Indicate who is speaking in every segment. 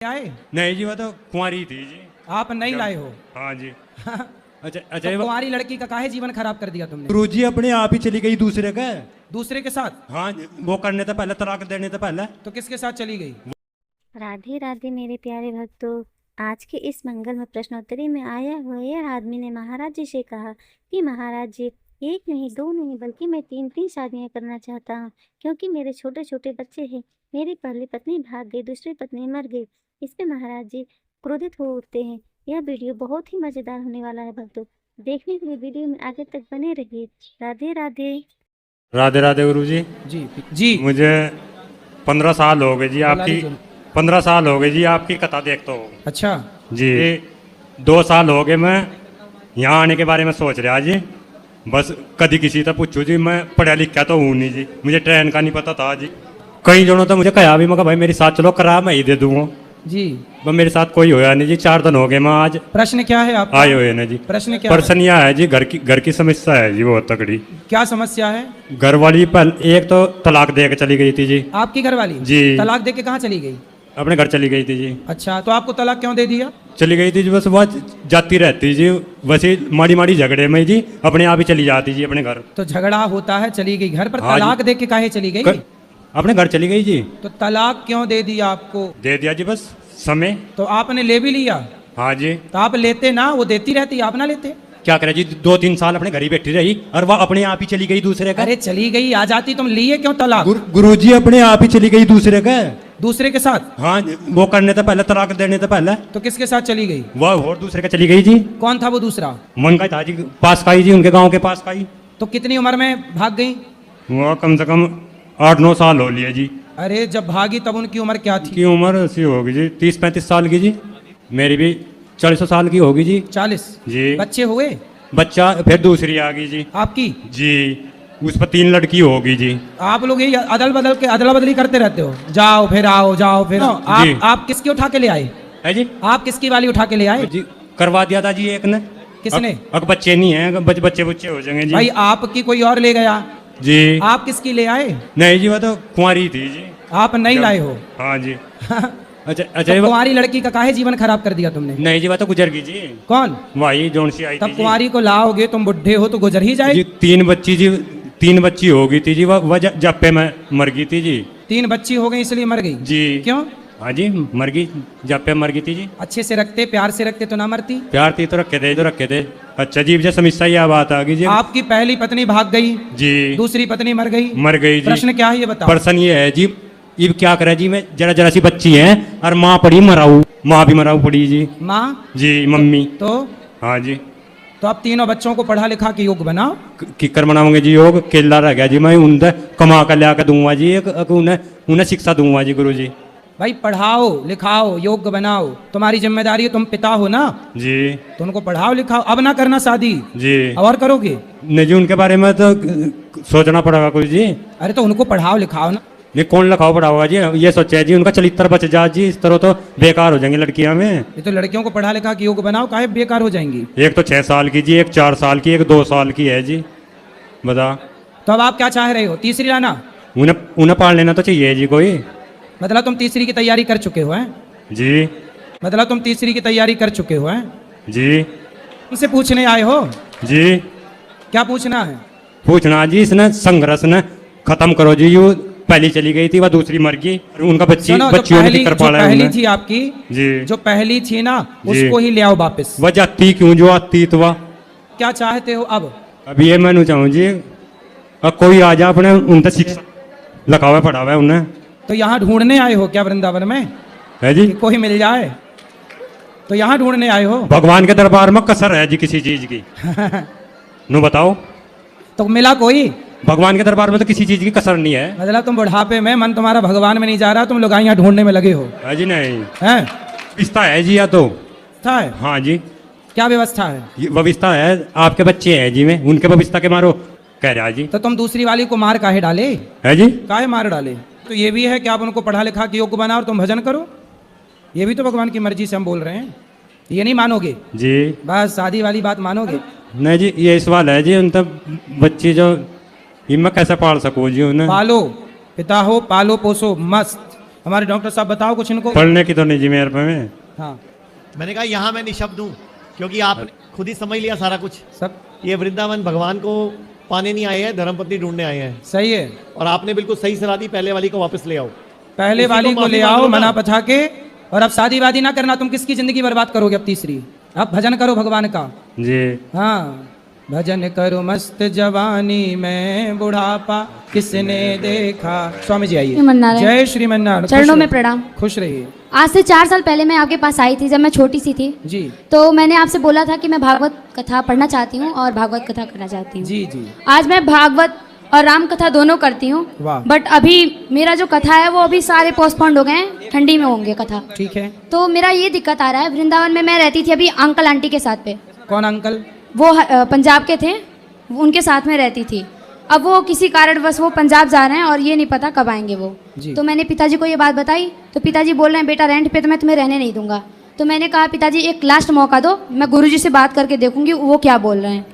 Speaker 1: आए?
Speaker 2: नहीं जी, वो तो कुंवारी थी जी।
Speaker 1: आप नहीं लाए हो?
Speaker 2: हाँ जी। अच्छा अच्छा,
Speaker 1: तो
Speaker 2: ये
Speaker 1: कुंवारी लड़की का काहे जीवन खराब कर दिया तुमने?
Speaker 2: गुरुजी अपने आप ही चली गई दूसरे का।
Speaker 1: दूसरे के साथ?
Speaker 2: हाँ जी, वो करने तो पहले, तलाक देने तो पहले।
Speaker 1: तो किसके साथ चली गई?
Speaker 3: राधे राधे मेरे प्यारे भक्तों। आज के इस मंगलमय प्रश्नोत्तरी में आया हुआ यह आदमी ने महाराज जी से कहा कि महाराज जी, एक नहीं दो नहीं बल्कि मैं 3 शादियां करना चाहता हूँ, क्योंकि मेरे छोटे छोटे बच्चे हैं। मेरी पहली पत्नी भाग गई, दूसरी पत्नी मर गई। इस पे महाराज जी क्रोधित हो उठते हैं। यह वीडियो बहुत ही मजेदार होने वाला है भक्तों। देखने के लिए वीडियो में आगे तक बने रहिए। राधे राधे।
Speaker 2: राधे राधे गुरुजी।
Speaker 1: जी जी।
Speaker 2: मुझे 15 साल हो गए जी आपकी, 15 साल हो गए जी आपकी कथा देखता हूँ।
Speaker 1: अच्छा
Speaker 2: जी, 2 साल हो गए मैं यहाँ आने के बारे में सोच रहा जी। बस कभी किसी से पूछू जी, मैं पढ़ा लिखा तो हूँ नहीं जी, मुझे ट्रेन का नहीं पता था जी। कई जनों तो मुझे कहा भी, मैं भाई मेरे साथ चलो, करा मैं ही दे दूँगा।
Speaker 1: जी।
Speaker 2: वो मेरे साथ कोई होया नहीं जी, 4 दिन हो गए मैं आज
Speaker 1: प्रश्न क्या है आपका?
Speaker 2: आए हुए ना जी।
Speaker 1: प्रश्न क्या
Speaker 2: प्रश्न यह है जी, घर की समस्या है जी बहुत तकड़ी।
Speaker 1: क्या समस्या है?
Speaker 2: घर वाली एक तो तलाक दे के चली गई थी जी।
Speaker 1: आपकी घरवाली
Speaker 2: जी।
Speaker 1: तलाक दे के कहाँ चली गई?
Speaker 2: अपने घर चली गई थी जी।
Speaker 1: अच्छा, तो आपको तलाक क्यों दे दिया?
Speaker 2: चली गई थी जी, बस वह जाती रहती जी, वैसे माड़ी माड़ी झगड़े में जी अपने आप ही चली जाती जी अपने घर।
Speaker 1: तो झगड़ा होता है, चली गई घर पर।
Speaker 2: हाँ जी।
Speaker 1: तलाक दे के काहे चली गई?
Speaker 2: अपने घर चली गई जी।
Speaker 1: तो तलाक क्यों दे दिया आपको?
Speaker 2: दे दिया जी, बस समय।
Speaker 1: तो आपने ले भी लिया?
Speaker 2: हाँ जी।
Speaker 1: तो आप लेते ना, वो देती रहती, आप ना लेते?
Speaker 2: क्या करे जी, 2-3 साल अपने घर ही बैठी रही और वह अपने आप ही चली गई दूसरे का।
Speaker 1: अरे चली गई, आ जाती, तुम लिए क्यों तलाक?
Speaker 2: गुरुजी अपने आप ही चली गई दूसरे का।
Speaker 1: दूसरे के साथ?
Speaker 2: हाँ, वो करने तो पहले, तलाक देने तो पहले।
Speaker 1: तो किसके साथ चली गई?
Speaker 2: वह और दूसरे का चली गई जी।
Speaker 1: कौन था वो दूसरा?
Speaker 2: मन का था जी, पास का ही जी, उनके गांव के पास का ही।
Speaker 1: तो कितनी उम्र में भाग गई?
Speaker 2: वह कम से कम 8-9 साल हो लिए जी।
Speaker 1: अरे जब भागी तब उनकी उम्र क्या थी?
Speaker 2: की उम्र ऐसी होगी जी 30-35 साल की जी। मेरी भी 40 साल की होगी जी।
Speaker 1: 40?
Speaker 2: जी।
Speaker 1: बच्चे हुए?
Speaker 2: बच्चा फिर दूसरी आ गई जी।
Speaker 1: आपकी?
Speaker 2: जी, उस पर 3 लड़की होगी जी।
Speaker 1: आप लोग ये अदला बदली करते रहते हो, जाओ फिर आओ, जाओ फिर आओ।
Speaker 2: जी।
Speaker 1: आप किसकी उठा के ले आए?
Speaker 2: है जी।
Speaker 1: आप किसकी वाली उठा के ले आए?
Speaker 2: जी, करवा दिया था जी एक ने।
Speaker 1: किसने?
Speaker 2: अब बच्चे नहीं हैं, बच्चे हो जाएंगे जी।
Speaker 1: भाई आपकी कोई और ले गया?
Speaker 2: जी।
Speaker 1: आप किसकी ले आए?
Speaker 2: नहीं जी, वो तो कुंवारी थी जी।
Speaker 1: आप नहीं लाए हो?
Speaker 2: हाँ जी। अच्छा अच्छा,
Speaker 1: तो कुंवारी लड़की का काहे जीवन खराब कर दिया तुमने?
Speaker 2: नहीं जी, वो तो गुजर गई जी।
Speaker 1: कौन?
Speaker 2: वही जोन सी आई थी
Speaker 1: तब
Speaker 2: जी।
Speaker 1: कुंवारी को लाओगे, तुम बुढ़े हो तो गुजर ही
Speaker 2: जी,
Speaker 1: जाए।
Speaker 2: 3 बच्ची जी, 3 बच्ची हो गई थी जी। वह जप्पे में मर गई थी जी।
Speaker 1: 3 बच्ची हो गई इसलिए मर गई?
Speaker 2: जी।
Speaker 1: क्यों?
Speaker 2: हाँ जी, मर गई, जप्पे मर गई थी जी।
Speaker 1: अच्छे से रखते, प्यार से रखते तो ना मरती?
Speaker 2: प्यार थी तो रखे थे। अच्छा जी, मुझे समस्या यह बात आ गई जी।
Speaker 1: आपकी पहली पत्नी भाग गई,
Speaker 2: जी।
Speaker 1: दूसरी पत्नी मर गई
Speaker 2: जी।
Speaker 1: प्रश्न क्या है ये बताओ?
Speaker 2: प्रश्न ये है जी, ये क्या करे जी, मैं जरा सी बच्ची है और माँ पड़ी मराऊ, माँ भी मराऊ पड़ी जी।
Speaker 1: माँ?
Speaker 2: जी, मम्मी।
Speaker 1: तो
Speaker 2: हाँ जी।
Speaker 1: तो आप तीनों बच्चों को पढ़ा लिखा के योग बनाओ।
Speaker 2: किकर बनाऊंगे जी योग? केला रह गया जी, मैं उनसे कमा कर ला कर दूंगा जी, उन्हें शिक्षा दूंगा जी गुरु जी।
Speaker 1: भाई पढ़ाओ लिखाओ, योग बनाओ, तुम्हारी जिम्मेदारी है, तुम पिता हो ना
Speaker 2: जी।
Speaker 1: तो उनको पढ़ाओ लिखाओ। अब ना करना शादी
Speaker 2: जी।
Speaker 1: और करोगे?
Speaker 2: नहीं जी, उनके बारे में तो सोचना पड़ेगा गुरु जी।
Speaker 1: अरे तो उनको पढ़ाओ लिखाओ ना।
Speaker 2: नहीं, कौन लिखाओ पढ़ाओगा जी, ये सोचा जी उनका चरित्र बच जा जी, इस तरह तो बेकार हो जाएंगी लड़कियां में।
Speaker 1: ये तो लड़कियों को पढ़ा लिखा के योग बनाओ, काहे बेकार हो जाएंगी?
Speaker 2: एक तो 6 साल की जी, एक 4 साल की, एक 2 साल की है जी। बता।
Speaker 1: तो अब आप क्या चाह रहे हो? तीसरी लाना?
Speaker 2: उन्हें पाल लेना तो चाहिए जी कोई।
Speaker 1: मतलब तुम तीसरी की तैयारी कर चुके हो हैं?
Speaker 2: जी।
Speaker 1: मतलब तुम तीसरी की तैयारी कर चुके हो हैं?
Speaker 2: जी।
Speaker 1: उनसे पूछने आए हो?
Speaker 2: जी।
Speaker 1: क्या पूछना है?
Speaker 2: पूछना जी, इसने संघर्ष ने खत्म करो जी। यू पहली चली गई थी, वह दूसरी मर गई, उनका
Speaker 1: सुनो, जो
Speaker 2: बच्चियों ने
Speaker 1: पहली,
Speaker 2: कर
Speaker 1: जो
Speaker 2: पाला
Speaker 1: पहली
Speaker 2: है
Speaker 1: थी आपकी,
Speaker 2: जी।
Speaker 1: जो पहली थी ना,
Speaker 2: जी।
Speaker 1: उसको ही ले आओ वापस।
Speaker 2: वह जाती क्यों जो आती तो वह?
Speaker 1: क्या चाहते हो अब?
Speaker 2: अब ये मैं चाहूँ जी, अब कोई आ जा अपने उनसे शिक्षा लिखावा पढ़ावा उन्हें।
Speaker 1: तो यहाँ ढूंढने आए हो क्या वृंदावन में?
Speaker 2: है जी।
Speaker 1: कि कोई मिल जाए तो यहाँ ढूंढने आए हो?
Speaker 2: भगवान के दरबार में कसर है जी किसी चीज की? नु बताओ।
Speaker 1: तो मिला कोई?
Speaker 2: भगवान के दरबार में तो किसी चीज की कसर नहीं है।
Speaker 1: मतलब तुम बुढ़ापे में, मन तुम्हारा भगवान में नहीं जा रहा, तुम लोग यहाँ ढूंढने में लगे हो?
Speaker 2: है जी। नहीं,
Speaker 1: हैं?
Speaker 2: व्यवस्था है जी, या तो
Speaker 1: था है?
Speaker 2: हाँ जी,
Speaker 1: क्या व्यवस्था है?
Speaker 2: ये व्यवस्था है। आपके बच्चे हैं जी, में उनके व्यवस्था के मारो कह रहा जी।
Speaker 1: तो तुम दूसरी वाली को मार काहे डाले?
Speaker 2: है जी।
Speaker 1: काहे मार डाले? तो ये भी है कि आप उनको पढ़ा लिखा के योग्य बनाओ और तुम भजन करो। ये भी तो भगवान की मर्जी से हम बोल रहे हैं। ये नहीं मानोगे?
Speaker 2: जी।
Speaker 1: बस शादी वाली बात मानोगे?
Speaker 2: नहीं जी, ये सवाल है जी, उन तब बच्ची जो हिम्मत कैसे पाल सकूँ जी उन्हें?
Speaker 1: पालो, पिता हो, पालो पोसो, मस्त हमारे डॉक्टर साहब बताओ कुछ इनको।
Speaker 2: पढ़ने की तो नहीं जी मेरे पे में।
Speaker 1: हाँ
Speaker 4: मैंने कहा यहाँ मैं निशब्द हूँ, क्योंकि आपने खुद ही समझ लिया सारा कुछ।
Speaker 1: सब
Speaker 4: ये वृंदावन भगवान को पाने नहीं आए हैं, धर्मपत्नी ढूंढने आए हैं।
Speaker 1: सही है।
Speaker 4: और आपने बिल्कुल सही सलाह दी, पहले वाली को वापस ले आओ।
Speaker 1: पहले
Speaker 4: उसी को
Speaker 1: वाली को
Speaker 4: माफी
Speaker 1: ले
Speaker 4: मांग
Speaker 1: आओ
Speaker 4: लो ना।
Speaker 1: मना पछा के, और अब शादी वादी ना करना, तुम किसकी जिंदगी बर्बाद करोगे अब तीसरी। अब भजन करो भगवान का।
Speaker 2: जी
Speaker 1: हाँ भजन करो मस्त जवानी में बुढ़ापा किसने देखा। स्वामी जी आइए।
Speaker 5: श्रीमन्नारायण।
Speaker 1: जय श्रीमन्नारायण।
Speaker 5: चरणों में प्रणाम।
Speaker 1: खुश रहिए।
Speaker 5: आज से 4 साल पहले मैं आपके पास आई थी, जब मैं छोटी सी थी।
Speaker 1: जी
Speaker 5: तो मैंने आपसे बोला था कि मैं भागवत कथा पढ़ना चाहती हूँ और भागवत कथा करना चाहती हूँ।
Speaker 1: जी जी।
Speaker 5: आज मैं भागवत और राम कथा दोनों करती हूँ।
Speaker 1: वाह।
Speaker 5: बट अभी मेरा जो कथा है वो अभी सारे पोस्टपोन्ड हो गए हैं, ठंडी में होंगे कथा।
Speaker 1: ठीक है।
Speaker 5: तो मेरा ये दिक्कत आ रहा है, वृंदावन में मैं रहती थी अभी अंकल आंटी के साथ पे।
Speaker 1: कौन अंकल?
Speaker 5: वो पंजाब के थे, उनके साथ में रहती थी। अब वो किसी कारणवश वो पंजाब जा रहे हैं और ये नहीं पता कब आएंगे वो।
Speaker 1: जी।
Speaker 5: तो मैंने पिताजी को ये बात बताई, तो पिताजी बोल रहे हैं बेटा रेंट पे तो मैं तुम्हें रहने नहीं दूंगा। तो मैंने कहा पिताजी एक लास्ट मौका दो, मैं गुरुजी से बात करके देखूंगी वो क्या बोल रहे हैं।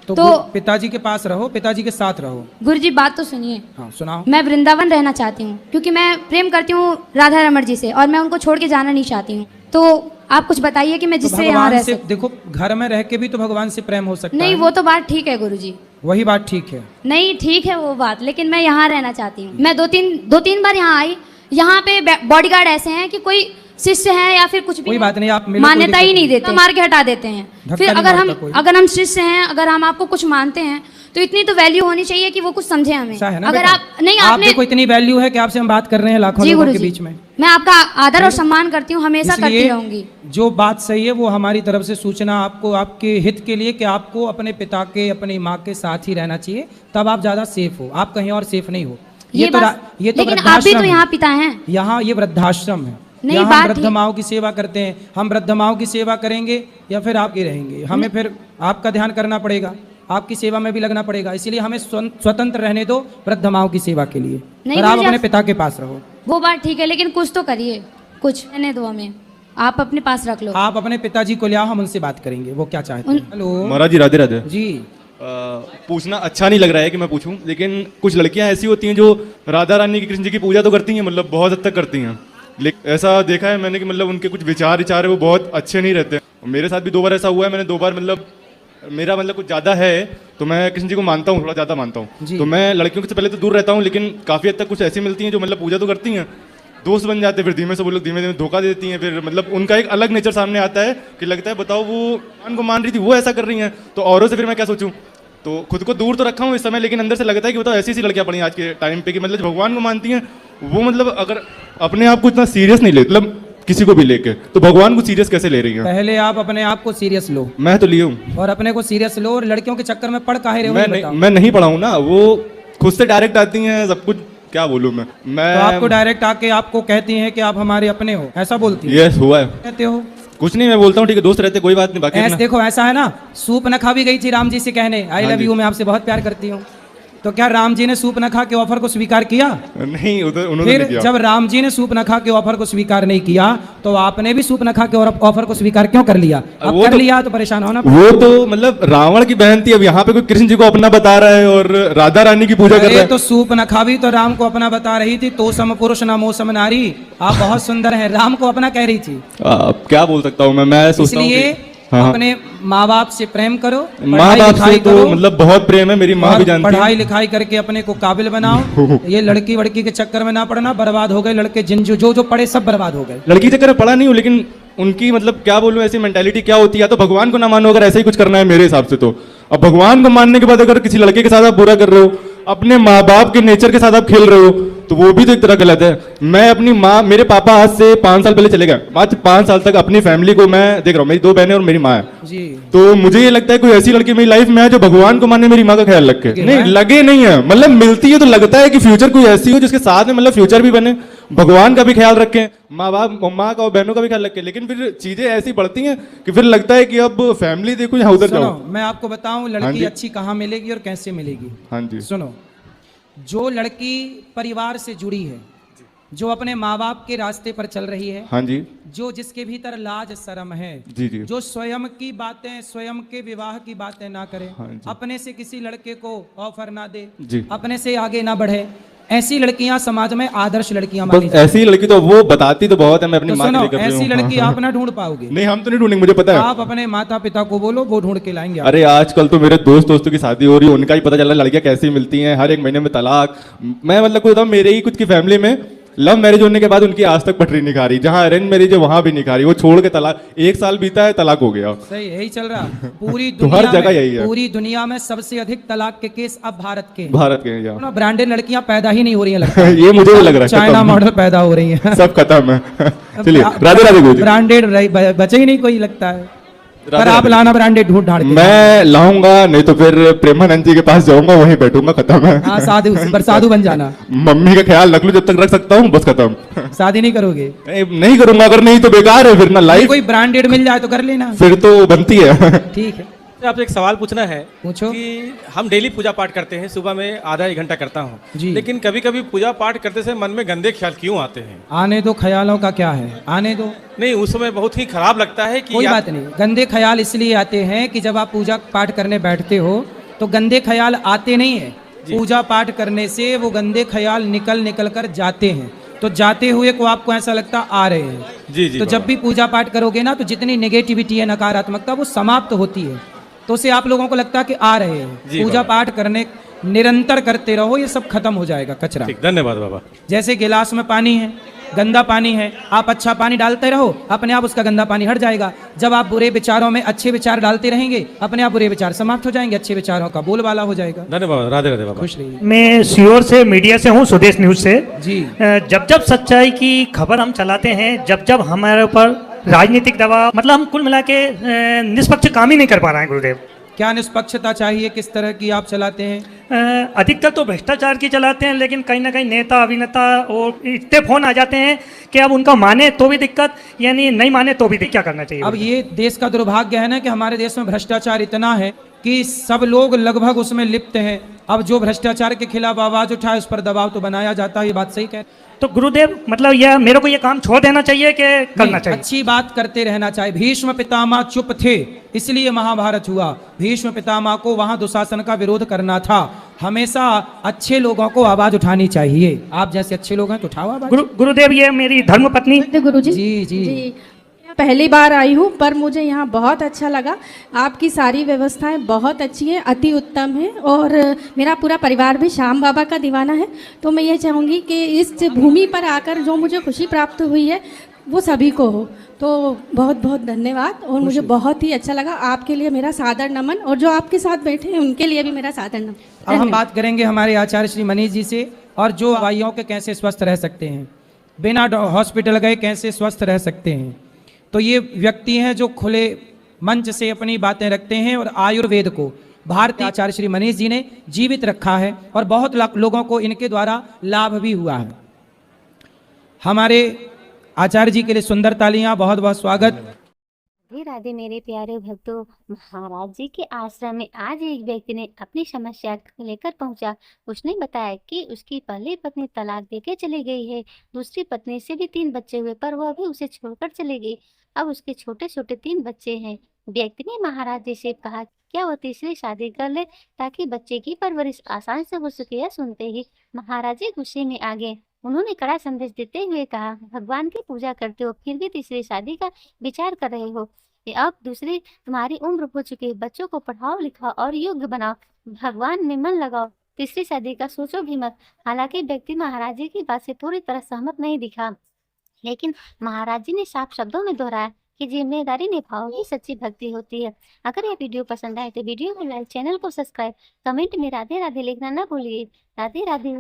Speaker 1: तो पिताजी के पास रहो, पिताजी के साथ रहो।
Speaker 5: गुरुजी बात तो सुनिए।
Speaker 1: हाँ सुनाओ।
Speaker 5: मैं वृंदावन रहना चाहती हूँ क्योंकि मैं प्रेम करती हूँ राधा रमण जी से और मैं उनको छोड़ के जाना नहीं चाहती हूँ। तो आप कुछ बताइए कि मैं
Speaker 1: तो
Speaker 5: जिससे यहाँ
Speaker 1: भगवान
Speaker 5: रह
Speaker 1: से
Speaker 5: सकूं।
Speaker 1: देखो, घर में रह के भी तो भगवान से प्रेम हो सकता
Speaker 5: नहीं
Speaker 1: है।
Speaker 5: वो तो बात ठीक है गुरुजी,
Speaker 1: वही बात ठीक है।
Speaker 5: नहीं ठीक है वो बात, लेकिन मैं यहाँ रहना चाहती हूँ। मैं दो तीन बार यहाँ आई। यहाँ पे बॉडीगार्ड ऐसे हैं कि कोई शिष्य है या फिर कुछ भी
Speaker 1: कोई
Speaker 5: है,
Speaker 1: बात नहीं, आप मिलो,
Speaker 5: मान्यता
Speaker 1: कोई
Speaker 5: ही नहीं
Speaker 1: दिक्कत
Speaker 5: देते, मार के हटा देते हैं।
Speaker 1: धक्का
Speaker 5: फिर
Speaker 1: नहीं मारता कोई।
Speaker 5: अगर हम शिष्य हैं, अगर हम आपको कुछ मानते हैं तो इतनी तो वैल्यू होनी चाहिए कि वो कुछ समझे हमें।
Speaker 1: ऐसा है ना
Speaker 5: अगर
Speaker 1: बेटा?
Speaker 5: आप नहीं
Speaker 1: आप
Speaker 5: आपने
Speaker 1: देखो इतनी वैल्यू है कि आपसे हम बात कर रहे हैं लाखों
Speaker 5: जी
Speaker 1: लोगों के
Speaker 5: गुरुजी,
Speaker 1: बीच में।
Speaker 5: मैं आपका आदर और सम्मान करती हूँ, हमेशा करती
Speaker 1: इसलिए
Speaker 5: रहूंगी।
Speaker 1: जो बात सही है वो हमारी तरफ से सूचना आपको, आपके हित के लिए, कि आपको अपने पिता के, अपनी माँ के साथ ही रहना चाहिए, तब आप ज्यादा सेफ हो। आप कहीं और सेफ नहीं हो। ये तो
Speaker 5: लेकिन आप भी
Speaker 1: वृद्धाश्रम
Speaker 5: तो
Speaker 1: है।
Speaker 5: यहाँ पिता हैं।
Speaker 1: यहाँ ये वृद्धाश्रम है।
Speaker 5: नहीं,
Speaker 1: यहाँ हम
Speaker 5: बात
Speaker 1: वृद्ध
Speaker 5: ठीक-
Speaker 1: माओं की सेवा करते हैं। हम वृद्ध माओं की सेवा करेंगे या फिर आपकी रहेंगे, हमें फिर आपका ध्यान करना पड़ेगा, आपकी सेवा में भी लगना पड़ेगा। इसलिए हमें स्वतंत्र रहने दो वृद्ध माओं की सेवा के लिए,
Speaker 5: नहीं,
Speaker 1: और आप
Speaker 5: मुझे
Speaker 1: अपने
Speaker 5: आप-
Speaker 1: पिता के पास रहो।
Speaker 5: वो बात ठीक है, लेकिन कुछ तो करिए, कुछ रहने दो हमें, आप अपने पास रख लो।
Speaker 1: आप अपने पिताजी को ले आओ, हम उनसे बात करेंगे वो क्या चाहते हैं। हेलो
Speaker 6: महाराज जी राधे राधे।
Speaker 1: जी।
Speaker 6: पूछना अच्छा नहीं लग रहा है कि मैं पूछूं, लेकिन कुछ लड़कियां ऐसी होती हैं जो राधा रानी की, कृष्ण जी की पूजा तो करती हैं, मतलब बहुत हद तक करती हैं, लेकिन ऐसा देखा है मैंने कि मतलब उनके कुछ विचार है वो बहुत अच्छे नहीं रहते। मेरे साथ भी 2 बार ऐसा हुआ है। मैंने 2 बार मतलब मेरा मतलब कुछ ज़्यादा है तो मैं कृष्ण जी को मानता हूँ, थोड़ा ज़्यादा मानता
Speaker 1: जी।
Speaker 6: हूँ, तो मैं लड़कियों से पहले तो दूर रहता हूँ, लेकिन काफ़ी हद तक कुछ ऐसी मिलती हैं जो मतलब पूजा तो करती हैं, दोस्त बन जाते हैं, फिर धीमे से वो लोग धीमे धीमे धोखा दे देती हैं। फिर मतलब उनका एक अलग नेचर सामने आता है कि लगता है बताओ वो भगवान को मान रही थी, वो ऐसा कर रही हैं, तो औरों से फिर मैं क्या सोचूं। तो खुद को दूर तो रखा हूँ इस समय, लेकिन अंदर से लगता है कि बताओ ऐसी लड़कियां पड़ी आज के टाइम पे कि मतलब जो भगवान को मानती हैं वो मतलब अगर अपने आप को इतना सीरियस नहीं ले, मतलब किसी को भी लेके, तो भगवान को सीरियस कैसे ले रही हैं।
Speaker 1: पहले आप अपने आप को सीरियस लो,
Speaker 6: मैं तो लिए हूँ,
Speaker 1: और अपने को सीरियस लो, और लड़कियों के चक्कर में पड़ काहे रहे हो ये बताओ।
Speaker 6: मैं नहीं पढ़ा हूँ ना, वो खुद से डायरेक्ट आती हैं सब कुछ, क्या बोलूँ मैं
Speaker 1: तो आपको डायरेक्ट आके आपको कहती हैं कि आप हमारे अपने हो, ऐसा बोलती है?
Speaker 6: यस हुआ है।
Speaker 1: कहते हो
Speaker 6: कुछ नहीं, मैं बोलता हूँ ठीक है दोस्त रहते कोई बात नहीं, बाकी
Speaker 1: ऐसे
Speaker 6: अपना-
Speaker 1: देखो, ऐसा है ना, सूप न खा भी गई थी राम जी से कहने आई
Speaker 6: हाँ
Speaker 1: लव
Speaker 6: जी।
Speaker 1: यू, मैं आपसे बहुत प्यार करती हूँ। तो क्या राम जी ने सूप न खा के ऑफर को स्वीकार किया?
Speaker 6: नहीं उधर उन्होंने
Speaker 1: फिर
Speaker 6: नहीं किया।
Speaker 1: जब राम जी ने सूप न खा के ऑफर को स्वीकार नहीं किया, तो आपने भी सूप न खा के ऑफर को स्वीकार क्यों कर लिया? अब
Speaker 6: वो
Speaker 1: कर
Speaker 6: तो-
Speaker 1: लिया तो परेशान होना।
Speaker 6: वो तो मतलब रावण की बहन थी, अब यहाँ पे कोई कृष्ण जी को अपना बता रहा है और राधा रानी की पूजा कर रहा
Speaker 1: अरे
Speaker 6: है।
Speaker 1: तो सूप न खावी तो राम को अपना बता रही थी, तो सम पुरुष न मोसम नारी, आप बहुत सुंदर हैं, राम को अपना कह रही थी।
Speaker 6: अब क्या बोल सकता हूँ मैं सोचता हूँ
Speaker 1: इसलिए
Speaker 6: कि- हाँ, हाँ।
Speaker 1: अपने माँ बाप से प्रेम करो,
Speaker 6: माँ
Speaker 1: पढ़ाई
Speaker 6: बाप
Speaker 1: लिखाई
Speaker 6: से तो
Speaker 1: करो,
Speaker 6: मतलब बहुत प्रेम है, मेरी माँ
Speaker 1: और
Speaker 6: भी जानती
Speaker 1: पढ़ाई
Speaker 6: है।
Speaker 1: लिखाई करके अपने को काबिल बनाओ। ये लड़की वड़की के चक्कर में ना पड़ना, बर्बाद हो गए लड़के, जिन जो पढ़े सब बर्बाद हो गए।
Speaker 6: लड़की चक्कर में पढ़ा नहीं हूँ, लेकिन उनकी मतलब क्या बोलूँ ऐसी मेंटालिटी क्या होती है, या तो भगवान को ना मानो अगर ऐसा ही कुछ करना है मेरे हिसाब से तो। अब भगवान को मानने के बाद अगर किसी लड़के के साथ आप बुरा कर रहे हो, अपने माँ बाप के नेचर के साथ आप खेल रहे हो, तो वो भी तो एक तरह गलत है। मैं अपनी माँ, मेरे पापा आज से 5 साल पहले चले गए, आज 5 साल तक अपनी फैमिली को मैं देख रहा हूँ, मेरी 2 बहनें और मेरी माँ है।
Speaker 1: जी।
Speaker 6: तो मुझे ये लगता है कोई ऐसी लड़की मेरी लाइफ में है जो भगवान को माने, मेरी माँ का ख्याल रखे।
Speaker 1: लगे
Speaker 6: नहीं
Speaker 1: हैं?
Speaker 6: लगे नहीं है, मतलब मिलती है तो लगता है कि फ्यूचर कोई ऐसी हो जिसके साथ में मतलब फ्यूचर भी बने, भगवान का भी ख्याल रखें, माँ बाप माँ का और बहनों का भी ख्याल रखें। लेकिन फिर चीजें ऐसी बढ़ती हैं कि फिर लगता है कि अब फैमिली देखो यहाँ उधर
Speaker 1: सुनो,
Speaker 6: जाओ।
Speaker 1: मैं आपको बताऊं
Speaker 6: हाँ
Speaker 1: लड़की
Speaker 6: जी।
Speaker 1: अच्छी कहाँ मिलेगी और कैसे मिलेगी।
Speaker 6: हाँ जी।
Speaker 1: सुनो, जो लड़की परिवार से जुड़ी है, जो अपने माँ बाप के रास्ते पर चल रही है,
Speaker 6: हाँ जी।
Speaker 1: जो जिसके भीतर लाज शर्म है,
Speaker 6: जी जी।
Speaker 1: जो स्वयं की बातें, स्वयं के विवाह की बातें ना करे,
Speaker 6: हाँ जी।
Speaker 1: अपने से किसी लड़के को ऑफर ना दे,
Speaker 6: जी।
Speaker 1: अपने से आगे ना बढ़े, ऐसी लड़कियां समाज में आदर्श लड़कियां
Speaker 6: बस
Speaker 1: मानी जाती
Speaker 6: ऐसी लड़की तो वो बताती तो बहुत है, मैं अपनी
Speaker 1: हैं। तो
Speaker 6: माँ के
Speaker 1: सुनो,
Speaker 6: लिए कर रही
Speaker 1: ऐसी
Speaker 6: हूँ।
Speaker 1: लड़की आप ना ढूंढ पाओगे।
Speaker 6: नहीं, हम तो नहीं ढूंढेंगे, मुझे पता है।
Speaker 1: आप अपने माता पिता को बोलो, वो ढूंढ के लाएंगे आपको।
Speaker 6: अरे आजकल तो मेरे दोस्तों की शादी हो रही है, उनका ही पता चल रहा है लड़कियां कैसी मिलती हैं, हर एक महीने में तलाक। मैं मतलब कोई बताऊं, मेरे ही कुछ की फैमिली में लव मैरिज होने के बाद उनकी आज तक पटरी नहीं खा रही, जहां अरेंज मैरिज है वहां भी नहीं खा रही, वो छोड़ के तलाक, 1 साल बीता है तलाक हो गया।
Speaker 1: सही, यही चल रहा पूरी
Speaker 6: तो हर
Speaker 1: दुनिया
Speaker 6: जगह
Speaker 1: में।
Speaker 6: यही है।
Speaker 1: पूरी दुनिया में सबसे अधिक तलाक के केस अब भारत के हैं।
Speaker 6: भारत के यहाँ
Speaker 1: ब्रांडेड लड़कियां पैदा ही नहीं हो रही हैं लगता है।
Speaker 6: ये मुझे भी लग रहा है,
Speaker 1: चाइना
Speaker 6: खत्म।
Speaker 1: मॉडल पैदा हो रही हैं।
Speaker 6: सब खत्म है। चलिए, राधे राधे गुरुजी।
Speaker 1: ब्रांडेड बचे ही नहीं कोई लगता है। पर
Speaker 6: राधे
Speaker 1: आप
Speaker 6: राधे।
Speaker 1: लाना ब्रांडेड ढूंढ ढांड के।
Speaker 6: मैं लाऊंगा, नहीं तो फिर प्रेमानंद जी के पास जाऊंगा, वहीं बैठूंगा, खत्म है।
Speaker 1: हाँ, साधु पर साधु बन जाना।
Speaker 6: मम्मी का ख्याल रख लूं जब तक रख सकता हूँ, बस खत्म।
Speaker 1: शादी नहीं करोगे?
Speaker 6: नहीं करूंगा, अगर नहीं तो बेकार है फिर ना लाइफ,
Speaker 1: कोई ब्रांडेड मिल जाए तो कर लेना।
Speaker 6: फिर तो बनती है।
Speaker 1: ठीक है,
Speaker 7: आपसे एक सवाल पूछना है।
Speaker 1: पूछो।
Speaker 7: कि हम डेली पूजा पाठ करते हैं, सुबह में आधा 1 घंटा करता हूँ,
Speaker 1: जी।
Speaker 7: लेकिन कभी कभी पूजा पाठ करते समय मन में गंदे ख्याल क्यों आते हैं?
Speaker 1: आने दो, ख्यालों का क्या है, आने दो।
Speaker 7: नहीं, उस समय बहुत ही खराब लगता है कि
Speaker 1: कोई बात नहीं, गंदे ख्याल इसलिए आते हैं कि जब आप पूजा पाठ करने बैठते हो तो गंदे ख्याल आते नहीं है। पूजा पाठ करने से वो गंदे ख्याल निकल कर जाते हैं, तो जाते हुए को आपको ऐसा लगता आ रहे हैं।
Speaker 7: जी जी
Speaker 1: तो जब भी पूजा पाठ करोगे ना, तो जितनी नेगेटिविटी है, नकारात्मकता, वो समाप्त होती है। तो उससे आप लोगों को लगता है कि आ रहे हैं।
Speaker 7: जी
Speaker 1: पूजा
Speaker 7: बाबा।
Speaker 1: पाठ करने निरंतर करते रहो, ये सब खत्म हो जाएगा कचरा।
Speaker 7: ठीक, धन्यवाद बाबा।
Speaker 1: जैसे गिलास में पानी है, गंदा पानी है, आप अच्छा पानी डालते रहो, अपने आप उसका गंदा पानी हट जाएगा। जब आप बुरे विचारों में अच्छे विचार डालते रहेंगे, अपने आप बुरे विचार समाप्त हो जाएंगे, अच्छे विचारों का बोलबाला हो जाएगा।
Speaker 7: धन्यवाद, राधे राधे बाबा।
Speaker 1: खुश रहिए।
Speaker 8: मैं सीहोर से मीडिया से हूँ, स्वदेश न्यूज से।
Speaker 1: जी।
Speaker 8: जब जब सच्चाई की खबर हम चलाते हैं, जब जब हमारे ऊपर राजनीतिक दबाव, मतलब हम कुल मिला के निष्पक्ष काम ही नहीं कर पा रहे हैं गुरुदेव।
Speaker 1: क्या निष्पक्षता चाहिए, किस तरह की आप चलाते हैं?
Speaker 8: अधिकतर तो भ्रष्टाचार की चलाते हैं, लेकिन कहीं ना कहीं नेता अभिनेता और इतने फोन आ जाते हैं कि अब उनका माने तो भी दिक्कत, यानी नहीं माने तो भी दिक्कत। क्या करना चाहिए?
Speaker 1: अब ये देश का दुर्भाग्य है ना कि हमारे देश में भ्रष्टाचार इतना है कि सब लोग लगभग उसमें लिप्त हैं। अब जो भ्रष्टाचार के खिलाफ आवाज उठाए, उस पर दबाव तो बनाया जाता है, ये बात सही कह।
Speaker 8: तो गुरुदेव मतलब यह मेरे को ये काम छोड़ देना चाहिए कि करना
Speaker 1: नहीं,
Speaker 8: चाहिए?
Speaker 1: अच्छी बात करते रहना चाहिए। भीष्म पितामह चुप थे, इसलिए महाभारत हुआ। भीष्म पितामह को वहां दुशासन का विरोध करना था। हमेशा अच्छे लोगों को आवाज उठानी चाहिए। आप जैसे अच्छे लोग हैं तो उठाओ आवाज।
Speaker 8: गुरुदेव, ये मेरी धर्मपत्नी।
Speaker 9: गुरुजी
Speaker 1: जी जी,
Speaker 9: पहली बार आई हूँ, पर मुझे यहाँ बहुत अच्छा लगा। आपकी सारी व्यवस्थाएं बहुत अच्छी हैं, अति उत्तम है। और मेरा पूरा परिवार भी श्याम बाबा का दीवाना है। तो मैं ये चाहूँगी कि इस भूमि पर आकर जो मुझे खुशी प्राप्त हुई है वो सभी को हो। तो बहुत बहुत धन्यवाद, और मुझे बहुत ही अच्छा लगा। आपके लिए मेरा सादर नमन, और जो आपके साथ बैठे हैं उनके लिए भी मेरा सादर नमन।
Speaker 1: अब हम बात करेंगे हमारे आचार्य श्री मनीष जी से, और जो भाइयों के कैसे स्वस्थ रह सकते हैं, बिना हॉस्पिटल गए कैसे स्वस्थ रह सकते हैं। तो ये व्यक्ति हैं जो खुले मंच से अपनी बातें रखते हैं, और आयुर्वेद को भारतीय आचार्य श्री मनीष जी ने जीवित रखा है, और बहुत लोगों को इनके द्वारा लाभ भी हुआ है। हमारे आचार्य जी के लिए सुंदर तालियां, बहुत बहुत स्वागत।
Speaker 3: राधे राधे मेरे प्यारे भक्तों, महाराज जी के आश्रम में आज एक व्यक्ति ने अपनी समस्या को लेकर पहुंचा। उसने बताया कि उसकी पहली पत्नी तलाक देके चली गई है, दूसरी पत्नी से भी 3 बच्चे हुए, पर वह भी उसे छोड़कर चली गई। अब उसके छोटे छोटे 3 बच्चे हैं। व्यक्ति ने महाराज जी से कहा क्या वो तीसरी शादी कर ले ताकि बच्चे की परवरिश आसान से हो सके। यह सुनते ही महाराज जी गुस्से में आ गए। उन्होंने कड़ा संदेश देते हुए कहा, भगवान की पूजा करते हो फिर भी तीसरी शादी का विचार कर रहे हो। अब दूसरी तुम्हारी उम्र हो चुकी है, बच्चों को पढ़ाओ लिखाओ और योग्य बनाओ, भगवान में मन लगाओ, तीसरी शादी का सोचो भी मत। हालांकि व्यक्ति महाराज जी की बात से पूरी तरह सहमत नहीं दिखा, लेकिन महाराज जी ने साफ शब्दों में दोहराया कि जिम्मेदारी निभाओ ही सच्ची भक्ति होती है। अगर यह वीडियो पसंद आए तो वीडियो को लाइक, चैनल को सब्सक्राइब, कमेंट में राधे राधे लिखना न भूलिए। राधे राधे।